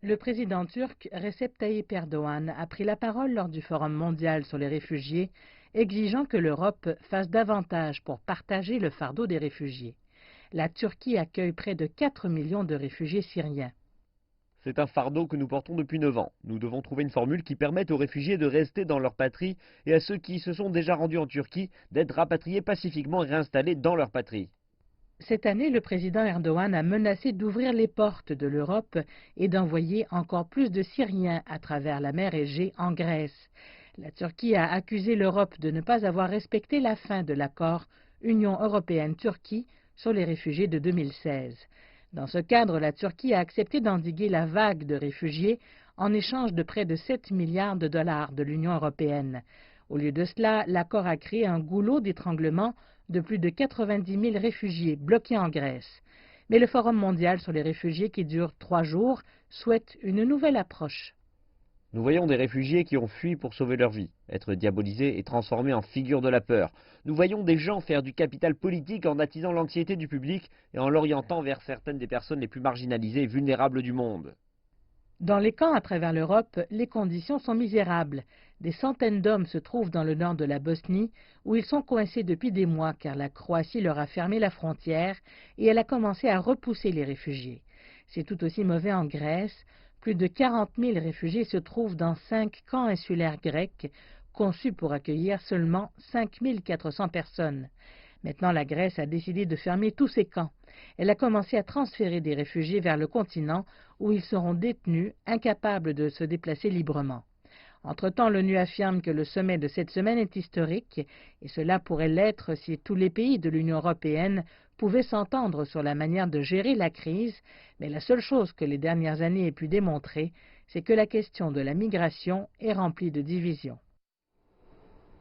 Le président turc Recep Tayyip Erdoğan a pris la parole lors du Forum mondial sur les réfugiés, exigeant que l'Europe fasse davantage pour partager le fardeau des réfugiés. La Turquie accueille près de 4 millions de réfugiés syriens. C'est un fardeau que nous portons depuis 9 ans. Nous devons trouver une formule qui permette aux réfugiés de rester dans leur patrie et à ceux qui se sont déjà rendus en Turquie d'être rapatriés pacifiquement et réinstallés dans leur patrie. Cette année, le président Erdoğan a menacé d'ouvrir les portes de l'Europe et d'envoyer encore plus de Syriens à travers la mer Égée en Grèce. La Turquie a accusé l'Europe de ne pas avoir respecté la fin de l'accord Union européenne-Turquie sur les réfugiés de 2016. Dans ce cadre, la Turquie a accepté d'endiguer la vague de réfugiés en échange de près de 7 milliards de dollars de l'Union européenne. Au lieu de cela, l'accord a créé un goulot d'étranglement de plus de 90 000 réfugiés bloqués en Grèce. Mais le Forum mondial sur les réfugiés, qui dure 3 jours, souhaite une nouvelle approche. Nous voyons des réfugiés qui ont fui pour sauver leur vie, être diabolisés et transformés en figures de la peur. Nous voyons des gens faire du capital politique en attisant l'anxiété du public et en l'orientant vers certaines des personnes les plus marginalisées et vulnérables du monde. Dans les camps à travers l'Europe, les conditions sont misérables. Des centaines d'hommes se trouvent dans le nord de la Bosnie, où ils sont coincés depuis des mois car la Croatie leur a fermé la frontière et elle a commencé à repousser les réfugiés. C'est tout aussi mauvais en Grèce. Plus de 40 000 réfugiés se trouvent dans 5 camps insulaires grecs, conçus pour accueillir seulement 5 400 personnes. Maintenant, la Grèce a décidé de fermer tous ces camps. Elle a commencé à transférer des réfugiés vers le continent où ils seront détenus, incapables de se déplacer librement. Entre-temps, l'ONU affirme que le sommet de cette semaine est historique et cela pourrait l'être si tous les pays de l'Union européenne pouvaient s'entendre sur la manière de gérer la crise, mais la seule chose que les dernières années aient pu démontrer, c'est que la question de la migration est remplie de divisions.